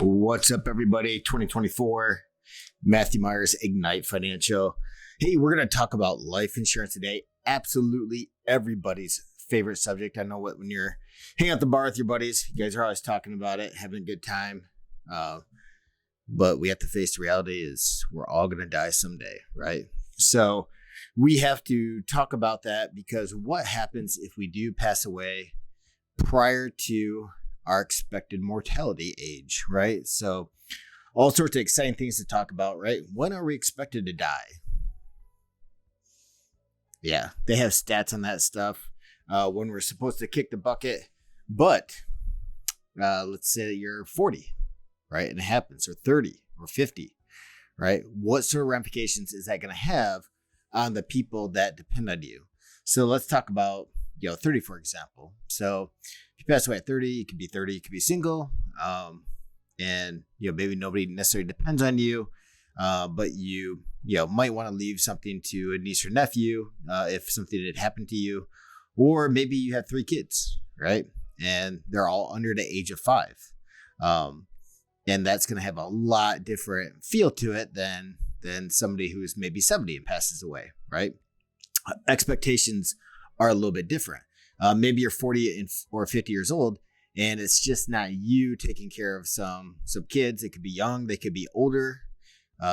What's up, everybody? 2024, Matthew Myers, Ignite Financial. Hey, we're going to talk about life insurance today. Absolutely everybody's favorite subject. I know when you're hanging out at the bar with your buddies, you guys are always talking about it, having a good time. But we have to face the reality is we're all going to die someday, right? So we have to talk about that because what happens if we do pass away prior to our expected mortality age, right? So all sorts of exciting things to talk about, right? When are we expected to die? Yeah, they have stats on that stuff when we're supposed to kick the bucket. But let's say that you're 40, right? And it happens, or 30 or 50, right? What sort of ramifications is that going to have on the people that depend on you? So let's talk about 30, for example. So if you pass away at 30, you could be 30, you could be single. And maybe nobody necessarily depends on you. But you might want to leave something to a niece or nephew if something had happened to you. Or maybe you have 3 kids, right? And they're all under the age of 5. And that's going to have a lot different feel to it than somebody who's maybe 70 and passes away, right? Expectations are a little bit different. Maybe you're 40 or 50 years old, and it's just not you taking care of some kids. They could be young, they could be older,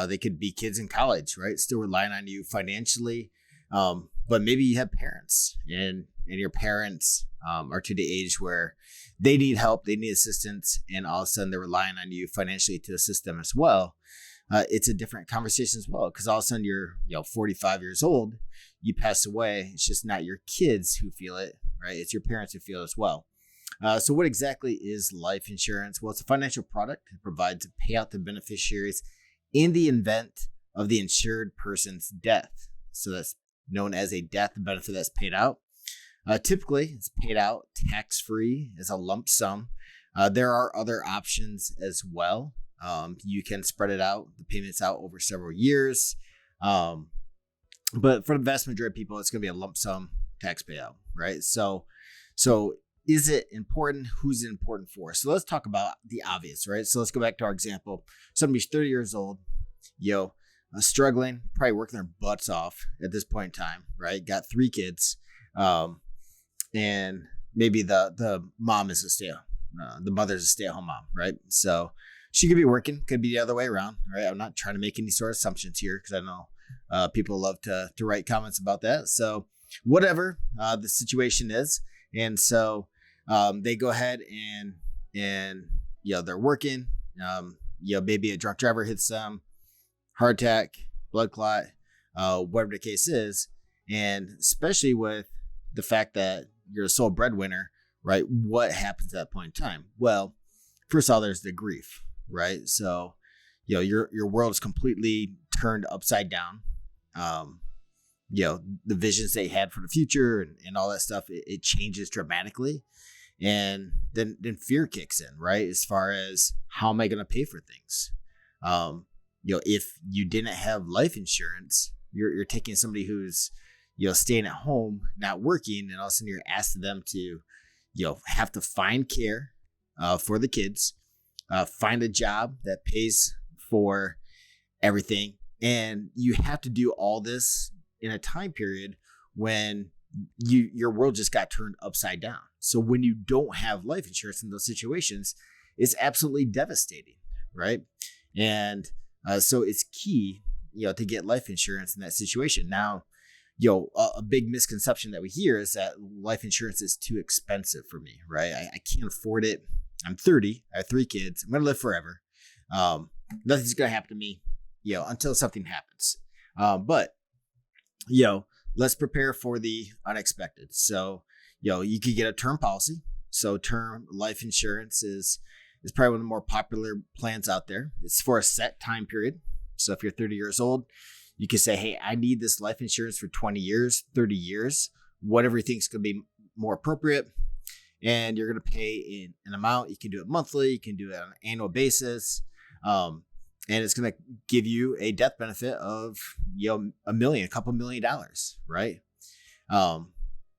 they could be kids in college, right? Still relying on you financially. But maybe you have parents, and your parents are to the age where they need help, they need assistance, and all of a sudden they're relying on you financially to assist them as well. It's a different conversation as well, because all of a sudden you're 45 years old, you pass away. It's just not your kids who feel it, right? It's your parents who feel it as well. So what exactly is life insurance? Well, it's a financial product. It provides a payout to beneficiaries in the event of the insured person's death. So that's known as a death benefit that's paid out. Typically, it's paid out tax-free as a lump sum. There are other options as well. You can spread it out, the payments out over several years. But for the vast majority of people, it's going to be a lump sum tax payout, right? So is it important? Who's it important for? So let's talk about the obvious, right? So let's go back to our example. Somebody's 30 years old, struggling, probably working their butts off at this point in time, right? Got 3 kids, and maybe the mom is the mother's a stay-at-home mom, right? So she could be working, could be the other way around, right? I'm not trying to make any sort of assumptions here because I know people love to write comments about that. So whatever the situation is, and so they go ahead and they're working. Maybe a drunk driver hits them, heart attack, blood clot, whatever the case is, and especially with the fact that you're a sole breadwinner, right? What happens at that point in time? Well, first of all, there's the grief, right? So your world is completely turned upside down. The visions they had for the future and all that stuff, it changes dramatically. And then fear kicks in, right? As far as how am I going to pay for things? If you didn't have life insurance, you're taking somebody who's, staying at home, not working, and all of a sudden you're asking them to, have to find care for the kids, find a job that pays for everything. And you have to do all this in a time period when your world just got turned upside down. So when you don't have life insurance in those situations, it's absolutely devastating, right? And so it's key, to get life insurance in that situation. Now, a big misconception that we hear is that life insurance is too expensive for me, right? I can't afford it. I'm 30. I have 3 kids. I'm going to live forever. Nothing's going to happen to me, until something happens. But let's prepare for the unexpected. So, you could get a term policy. So term life insurance is probably one of the more popular plans out there. It's for a set time period. So if you're 30 years old, you can say, hey, I need this life insurance for 20 years, 30 years, whatever you think is going to be more appropriate. And you're going to pay in an amount. You can do it monthly. You can do it on an annual basis. And it's going to give you a death benefit of, a couple $1 million, right?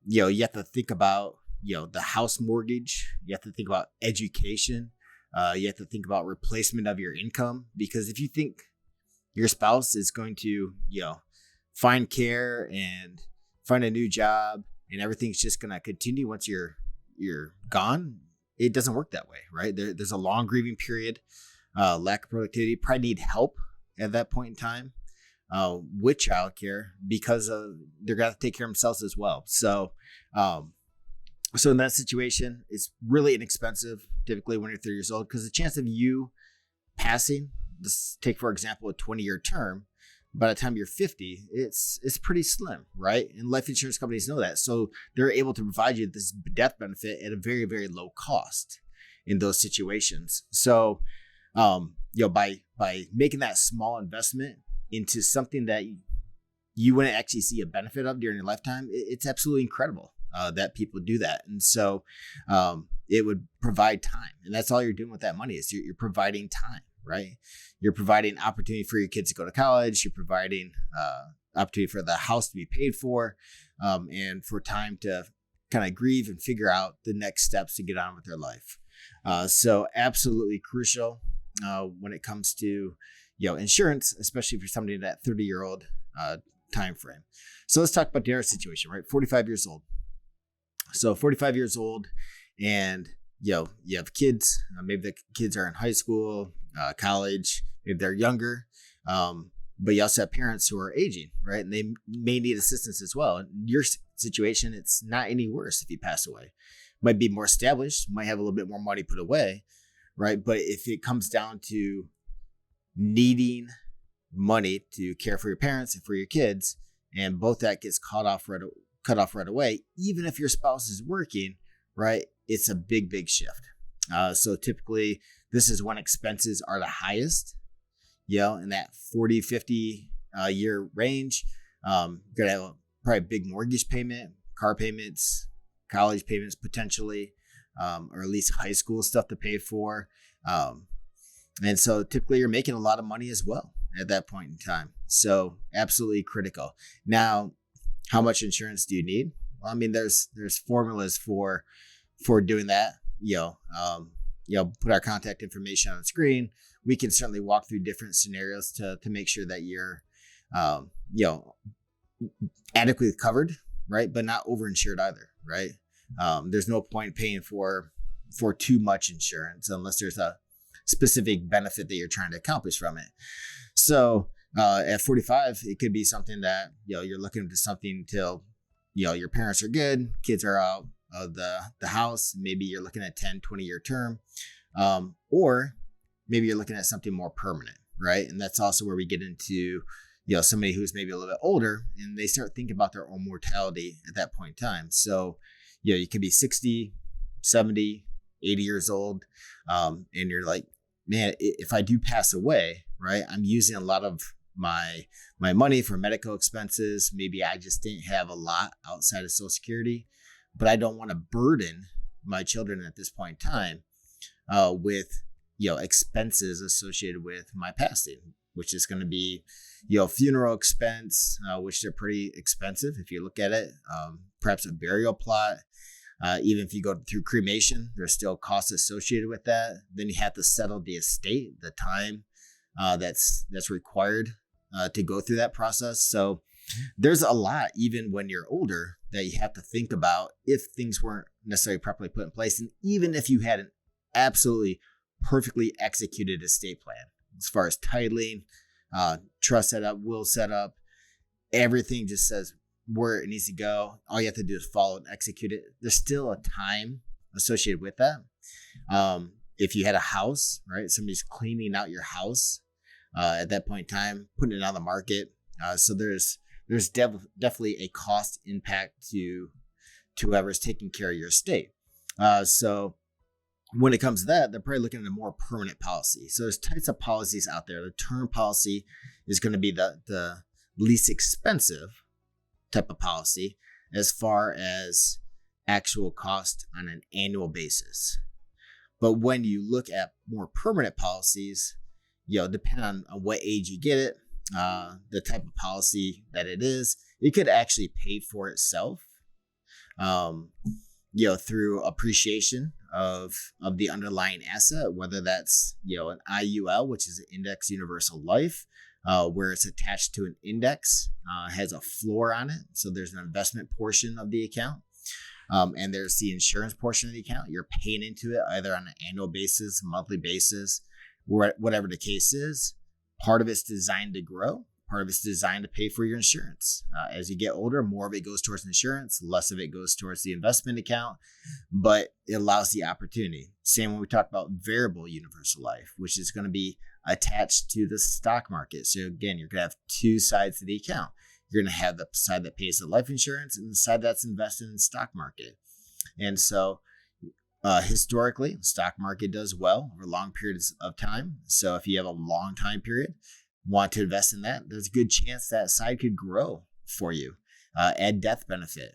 You have to think about, the house mortgage. You have to think about education. You have to think about replacement of your income, because if you think your spouse is going to, find care and find a new job and everything's just going to continue once you're gone, it doesn't work that way, right? There's a long grieving period, lack of productivity, probably need help at that point in time with childcare, because they're going to take care of themselves as well. So in that situation, it's really inexpensive typically when you're 30 years old, because the chance of you passing, let's take for example a 20-year term, by the time you're 50, it's pretty slim, right? And life insurance companies know that, so they're able to provide you this death benefit at a very, very low cost in those situations. So by making that small investment into something that you wouldn't actually see a benefit of during your lifetime, it's absolutely incredible that people do that. And so it would provide time, and that's all you're doing with that money is you're providing time, right? You're providing opportunity for your kids to go to college. You're providing opportunity for the house to be paid for, and for time to kind of grieve and figure out the next steps to get on with their life. So absolutely crucial when it comes to insurance, especially for somebody in that 30-year-old time frame. So let's talk about the other situation, right? 45 years old. So 45 years old, and you have kids. Maybe the kids are in high school, college. Maybe they're younger, but you also have parents who are aging, right? And they may need assistance as well. In your situation, it's not any worse if you pass away. Might be more established, might have a little bit more money put away, right? But if it comes down to needing money to care for your parents and for your kids, and both that gets cut off right away, even if your spouse is working, right? It's a big shift. So typically this is when expenses are the highest, in that 40, 50 year range. You're going to have probably a big mortgage payment, car payments, college payments potentially, or at least high school stuff to pay for. And so typically you're making a lot of money as well at that point in time. So absolutely critical. Now, how much insurance do you need? Well, I mean, there's formulas for doing that. Put our contact information on the screen. We can certainly walk through different scenarios to make sure that you're, adequately covered, right? But not overinsured either, right? There's no point paying for too much insurance unless there's a specific benefit that you're trying to accomplish from it. So at 45, it could be something that, you're looking into something till, your parents are good, kids are out of the house. Maybe you're looking at 10, 20-year term, or maybe you're looking at something more permanent, right? And that's also where we get into, somebody who's maybe a little bit older and they start thinking about their own mortality at that point in time. So, you could be 60, 70, 80 years old. And you're like, man, if I do pass away, right, I'm using a lot of my money for medical expenses. Maybe I just didn't have a lot outside of Social Security, but I don't want to burden my children at this point in time with, expenses associated with my passing, which is going to be, funeral expense, which they're pretty expensive if you look at it. Perhaps a burial plot. Even if you go through cremation, there's still costs associated with that. Then you have to settle the estate, the time that's required to go through that process. So there's a lot, even when you're older, that you have to think about if things weren't necessarily properly put in place. And even if you had an absolutely perfectly executed estate plan, as far as titling, trust setup, will setup, everything just says where it needs to go. All you have to do is follow and execute it. There's still a time associated with that. If you had a house, right, somebody's cleaning out your house at that point in time, putting it on the market. So there's definitely a cost impact to whoever's taking care of your estate. So when it comes to that, they're probably looking at a more permanent policy. So there's types of policies out there. The term policy is going to be the least expensive type of policy as far as actual cost on an annual basis. But when you look at more permanent policies, depending on what age you get it, the type of policy that it is, it could actually pay for itself. through appreciation of the underlying asset, whether that's an IUL, which is an index universal life, where it's attached to an index, has a floor on it. So there's an investment portion of the account. And there's the insurance portion of the account. You're paying into it either on an annual basis, monthly basis, whatever the case is. Part of it's designed to grow. Part of it's designed to pay for your insurance. As you get older, more of it goes towards insurance, less of it goes towards the investment account, but it allows the opportunity. Same when we talk about variable universal life, which is going to be attached to the stock market. So again, you're going to have two sides to the account. You're going to have the side that pays the life insurance and the side that's invested in the stock market. And so historically, the stock market does well over long periods of time. So if you have a long time period, want to invest in that, there's a good chance that side could grow for you. Add death benefit.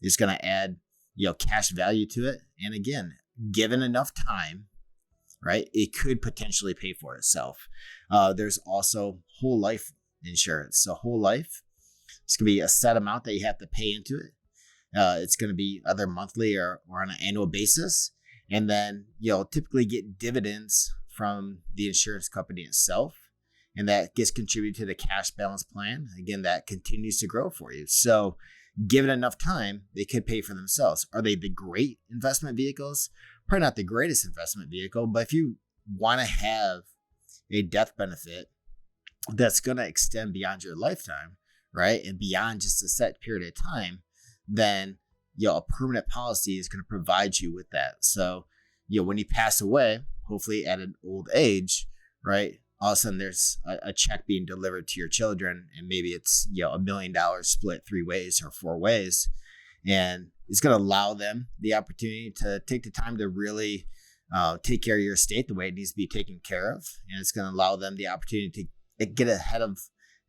It's going to add cash value to it. And again, given enough time, right, it could potentially pay for itself. There's also whole life insurance. So whole life, it's going to be a set amount that you have to pay into it. It's going to be either monthly or on an annual basis. And then you'll typically get dividends from the insurance company itself. And that gets contributed to the cash balance plan. Again, that continues to grow for you. So given enough time, they could pay for themselves. Are they the great investment vehicles? Probably not the greatest investment vehicle, but if you want to have a death benefit that's going to extend beyond your lifetime, right, and beyond just a set period of time, then a permanent policy is going to provide you with that. So when you pass away, hopefully at an old age, right, all of a sudden there's a check being delivered to your children, and maybe it's $1 million split 3 ways or 4 ways, and it's going to allow them the opportunity to take the time to really take care of your estate the way it needs to be taken care of, and it's going to allow them the opportunity to get ahead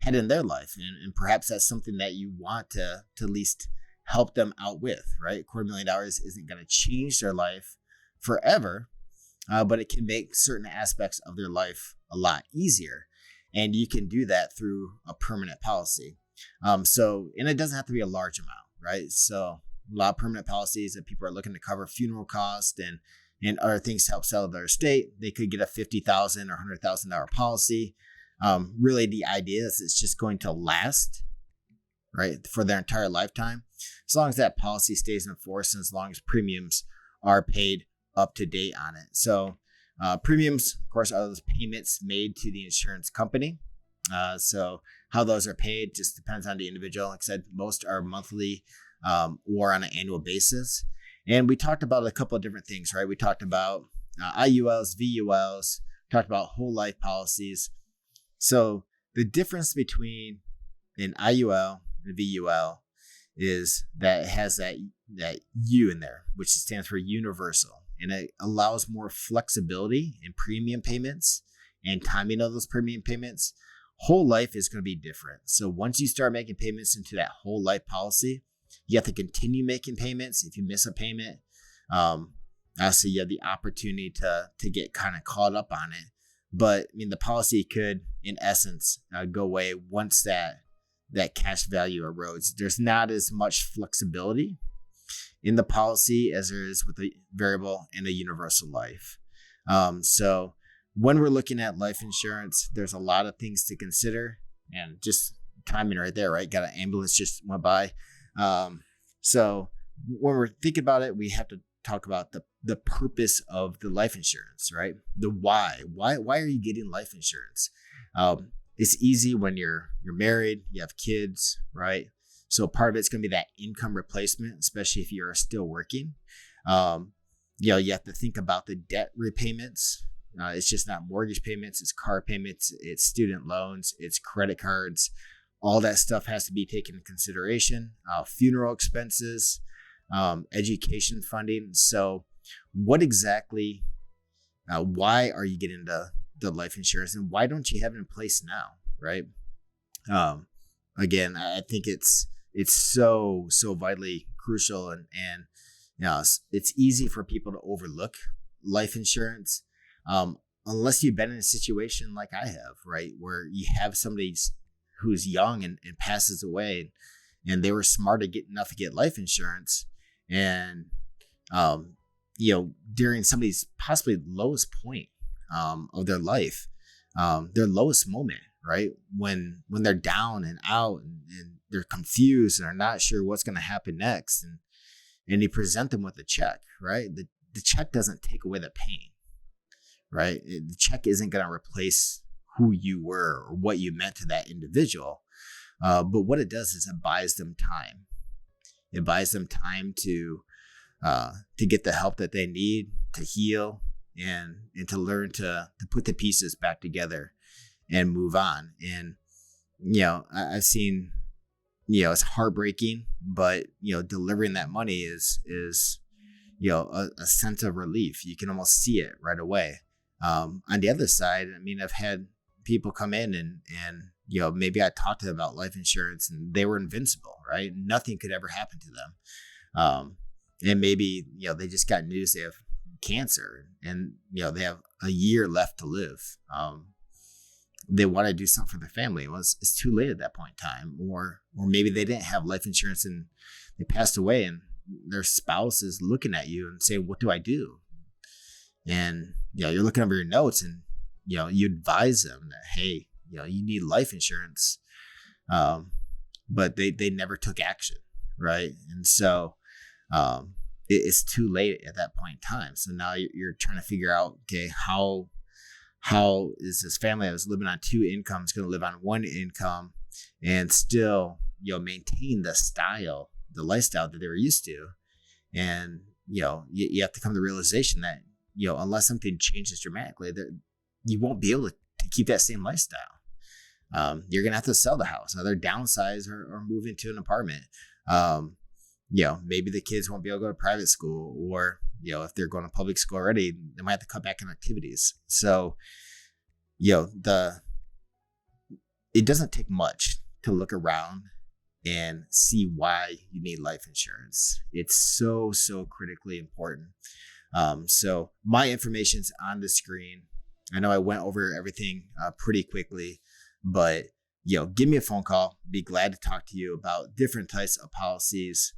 in their life, and perhaps that's something that you want to at least help them out with, right? $250,000 isn't going to change their life forever, but it can make certain aspects of their life a lot easier. And you can do that through a permanent policy. And it doesn't have to be a large amount, right? So a lot of permanent policies that people are looking to cover funeral costs and other things to help settle their estate. They could get a $50,000 or $100,000 policy. Really, the idea is it's just going to last, right, for their entire lifetime, as long as that policy stays in force and as long as premiums are paid up to date on it. So premiums, of course, are those payments made to the insurance company. So how those are paid just depends on the individual. Like I said, most are monthly or on an annual basis. And we talked about a couple of different things, right? We talked about IULs, VULs, talked about whole life policies. So the difference between an IUL and a VUL is that it has that U in there, which stands for universal, and it allows more flexibility in premium payments and timing of those premium payments. Whole life is going to be different. So once you start making payments into that whole life policy, you have to continue making payments. If you miss a payment, obviously you have the opportunity to get kind of caught up on it. But I mean, the policy could, in essence, go away once that cash value erodes. There's not as much flexibility in the policy as there is with a variable and a universal life. So when we're looking at life insurance, there's a lot of things to consider, and just timing right there, right? Got an ambulance just went by. So when we're thinking about it, we have to talk about the purpose of the life insurance, right? The why. Why are you getting life insurance? It's easy when you're married, you have kids, right? So part of it's going to be that income replacement, especially if you're still working. You have to think about the debt repayments. It's just not mortgage payments, it's car payments, it's student loans, it's credit cards. All that stuff has to be taken into consideration. Funeral expenses, education funding. So what exactly, why are you getting the life insurance, and why don't you have it in place now, right? Again, I think it's so vitally crucial, and it's easy for people to overlook life insurance unless you've been in a situation like I have, right, where you have somebody who's young and passes away, and they were smart enough to get life insurance, And, during somebody's possibly lowest point of their life, their lowest moment, right? When they're down and out and they're confused and are not sure what's going to happen next. And you present them with a check, right? The check doesn't take away the pain, right? The check isn't going to replace who you were or what you meant to that individual. But what it does is it buys them time. It buys them time to get the help that they need to heal and to learn to put the pieces back together and move on. And, I've seen, it's heartbreaking, but, delivering that money is a sense of relief. You can almost see it right away. On the other side, I mean, I've had people come in and maybe I talked to them about life insurance and they were invincible, right? Nothing could ever happen to them. And maybe, they just got news they have cancer and, they have a year left to live. They want to do something for their family. Well, it's too late at that point in time. Or maybe they didn't have life insurance and they passed away and their spouse is looking at you and saying, what do I do? And, you're looking over your notes and, you advise them that, hey, you need life insurance. But they never took action. Right. And so, it's too late at that point in time. So now you're trying to figure out, okay, how is this family that was living on two incomes going to live on one income and still, maintain the lifestyle that they were used to? And, you have to come to the realization that, unless something changes dramatically, that you won't be able to keep that same lifestyle. You're going to have to sell the house, either downsize or move into an apartment. Maybe the kids won't be able to go to private school, or, if they're going to public school already, they might have to cut back on activities. So, it doesn't take much to look around and see why you need life insurance. It's so, so critically important. So my information's on the screen. I know I went over everything pretty quickly, but, give me a phone call. Be glad to talk to you about different types of policies.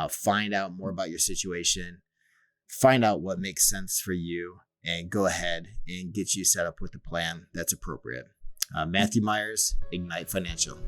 Find out more about your situation, find out what makes sense for you, and go ahead and get you set up with a plan that's appropriate. Matthew Myers, Ignite Financial.